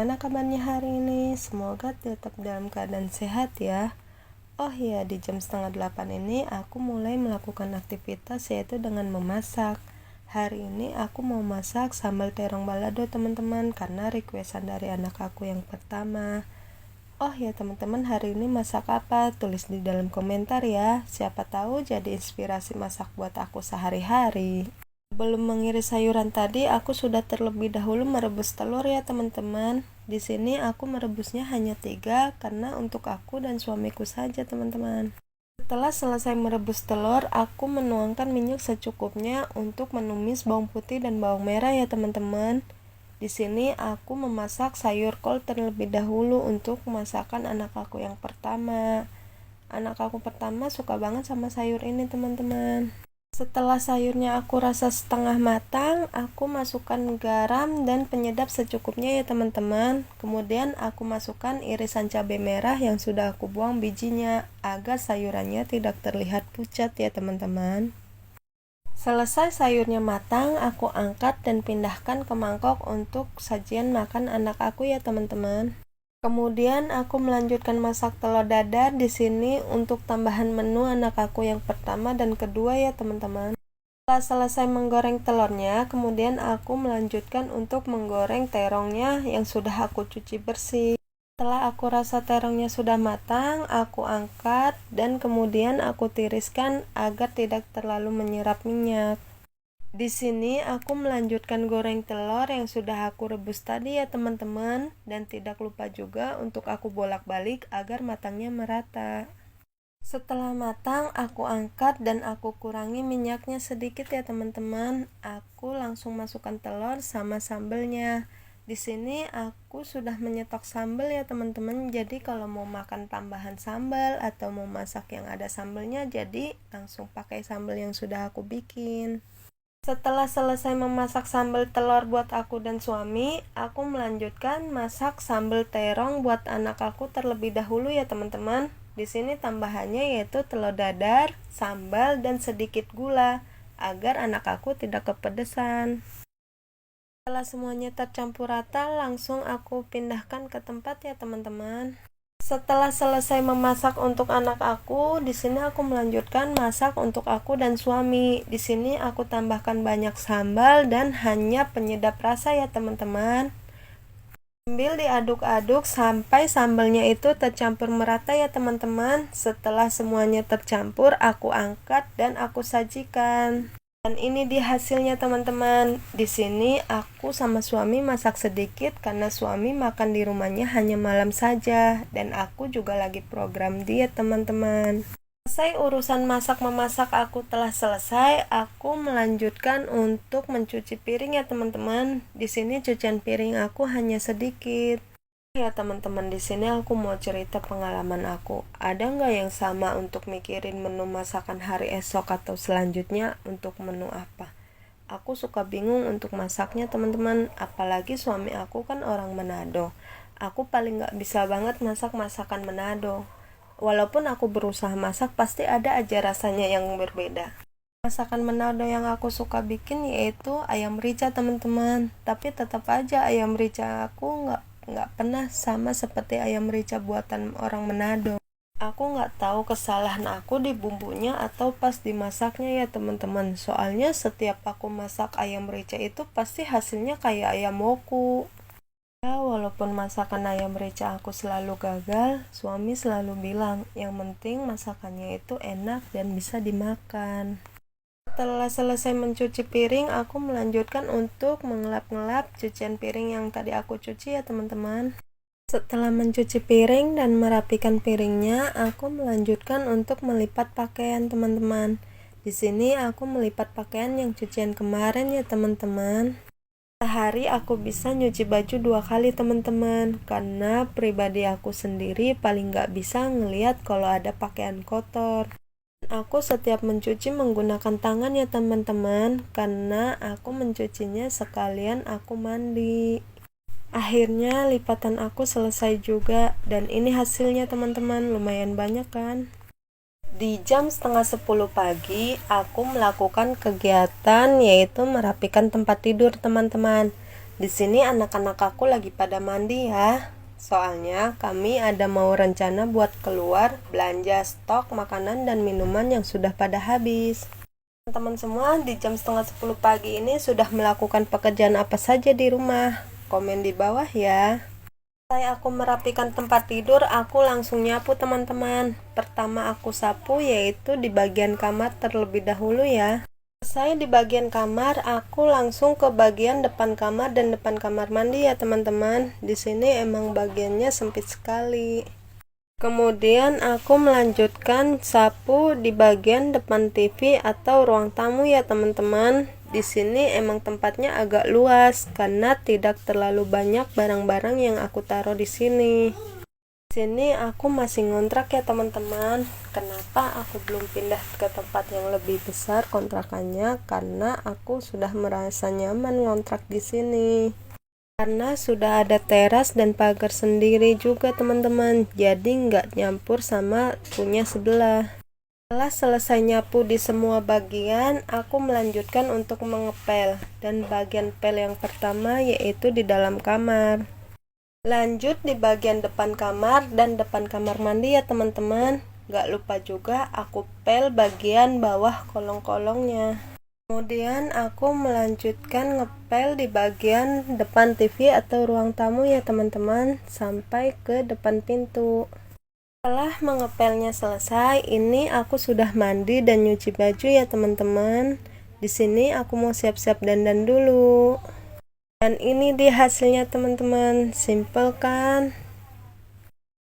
Bagaimana kabarnya hari ini? Semoga tetap dalam keadaan sehat ya. Oh ya, di jam 7:30 ini aku mulai melakukan aktivitas yaitu dengan memasak. Hari ini aku mau masak sambal terong balado teman-teman, karena requestan dari anak aku yang pertama. Oh ya teman-teman, hari ini masak apa? Tulis di dalam komentar ya. Siapa tahu jadi inspirasi masak buat aku sehari-hari. Sebelum mengiris sayuran tadi, aku sudah terlebih dahulu merebus telur ya teman-teman. Di sini aku merebusnya hanya 3 karena untuk aku dan suamiku saja teman-teman. Setelah selesai merebus telur, aku menuangkan minyak secukupnya untuk menumis bawang putih dan bawang merah ya teman-teman. Di sini aku memasak sayur kol terlebih dahulu untuk masakan anak aku yang pertama. Anak aku pertama suka banget sama sayur ini teman-teman. Setelah sayurnya aku rasa setengah matang, aku masukkan garam dan penyedap secukupnya ya teman-teman. Kemudian aku masukkan irisan cabai merah yang sudah aku buang bijinya, agar sayurannya tidak terlihat pucat ya teman-teman. Selesai sayurnya matang, aku angkat dan pindahkan ke mangkok untuk sajian makan anak aku ya teman-teman. Kemudian aku melanjutkan masak telur dadar di sini untuk tambahan menu anak aku yang pertama dan kedua ya teman-teman. Setelah selesai menggoreng telurnya, kemudian aku melanjutkan untuk menggoreng terongnya yang sudah aku cuci bersih. Setelah aku rasa terongnya sudah matang, aku angkat dan kemudian aku tiriskan agar tidak terlalu menyerap minyak. Di sini aku melanjutkan goreng telur yang sudah aku rebus tadi ya teman-teman, dan tidak lupa juga untuk aku bolak-balik agar matangnya merata. Setelah matang, aku angkat dan aku kurangi minyaknya sedikit ya teman-teman. Aku langsung masukkan telur sama sambelnya. Di sini aku sudah menyetok sambal ya teman-teman. Jadi kalau mau makan tambahan sambal atau mau masak yang ada sambelnya, jadi langsung pakai sambal yang sudah aku bikin. Setelah selesai memasak sambal telur buat aku dan suami, aku melanjutkan masak sambal terong buat anak aku terlebih dahulu ya teman-teman. Di sini tambahannya yaitu telur dadar, sambal, dan sedikit gula agar anak aku tidak kepedesan. Setelah semuanya tercampur rata, langsung aku pindahkan ke tempat ya teman-teman. Setelah selesai memasak untuk anak aku, di sini aku melanjutkan masak untuk aku dan suami. Di sini aku tambahkan banyak sambal dan hanya penyedap rasa ya teman-teman. Sambil diaduk-aduk sampai sambalnya itu tercampur merata ya teman-teman. Setelah semuanya tercampur, aku angkat dan aku sajikan. Dan ini dia hasilnya teman-teman. Di sini aku sama suami masak sedikit karena suami makan di rumahnya hanya malam saja, dan aku juga lagi program diet teman-teman. Selesai urusan masak-memasak aku telah selesai, aku melanjutkan untuk mencuci piring ya teman-teman. Di sini cucian piring aku hanya sedikit. Ya teman-teman, di sini aku mau cerita pengalaman aku. Ada nggak yang sama untuk mikirin menu masakan hari esok atau selanjutnya untuk menu apa? Aku suka bingung untuk masaknya teman-teman, apalagi suami aku kan orang Manado. Aku paling nggak bisa banget masak masakan Manado. Walaupun aku berusaha masak, pasti ada aja rasanya yang berbeda. Masakan Manado yang aku suka bikin yaitu ayam rica teman-teman, tapi tetap aja ayam rica aku nggak pernah sama seperti ayam rica buatan orang Manado. Aku nggak tahu kesalahan aku di bumbunya atau pas dimasaknya ya teman-teman. Soalnya setiap aku masak ayam rica itu pasti hasilnya kayak ayam woku. Ya, walaupun masakan ayam rica aku selalu gagal, suami selalu bilang yang penting masakannya itu enak dan bisa dimakan. Setelah selesai mencuci piring, aku melanjutkan untuk mengelap-ngelap cucian piring yang tadi aku cuci ya teman-teman. Setelah mencuci piring dan merapikan piringnya, aku melanjutkan untuk melipat pakaian teman-teman. Di sini aku melipat pakaian yang cucian kemarin ya teman-teman. Sehari aku bisa nyuci baju 2 kali teman-teman, karena pribadi aku sendiri paling gak bisa ngeliat kalau ada pakaian kotor. Aku setiap mencuci menggunakan tangan ya teman-teman, karena aku mencucinya sekalian aku mandi. Akhirnya lipatan aku selesai juga, dan ini hasilnya teman-teman, lumayan banyak kan? Di jam 9:30 pagi, aku melakukan kegiatan yaitu merapikan tempat tidur teman-teman. Di sini anak-anak aku lagi pada mandi ya. Soalnya kami ada mau rencana buat keluar belanja stok makanan dan minuman yang sudah pada habis. Teman-teman semua di jam setengah 10 pagi ini sudah melakukan pekerjaan apa saja di rumah? Komen di bawah ya. Setelah aku merapikan tempat tidur, aku langsung nyapu teman-teman. Pertama aku sapu yaitu di bagian kamar terlebih dahulu ya. Selesai di bagian kamar, aku langsung ke bagian depan kamar dan depan kamar mandi ya teman-teman. Di sini emang bagiannya sempit sekali. Kemudian aku melanjutkan sapu di bagian depan TV atau ruang tamu ya teman-teman. Di sini emang tempatnya agak luas karena tidak terlalu banyak barang-barang yang aku taruh di sini. Di sini aku masih ngontrak ya teman-teman. Kenapa aku belum pindah ke tempat yang lebih besar kontrakannya? Karena aku sudah merasa nyaman ngontrak di sini. Karena sudah ada teras dan pagar sendiri juga teman-teman. Jadi nggak nyampur sama punya sebelah. Setelah selesai nyapu di semua bagian, aku melanjutkan untuk mengepel. Dan bagian pel yang pertama yaitu di dalam kamar. Lanjut di bagian depan kamar dan depan kamar mandi ya teman-teman. Gak lupa juga aku pel bagian bawah kolong-kolongnya. Kemudian aku melanjutkan ngepel di bagian depan TV atau ruang tamu ya teman-teman, sampai ke depan pintu. Setelah mengepelnya selesai, ini aku sudah mandi dan nyuci baju ya teman-teman. Di sini aku mau siap-siap dandan dulu. Dan ini dia hasilnya teman-teman, simple kan?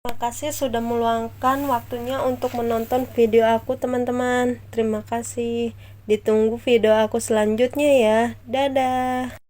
Terima kasih sudah meluangkan waktunya untuk menonton video aku teman-teman. Terima kasih. Ditunggu video aku selanjutnya ya. Dadah.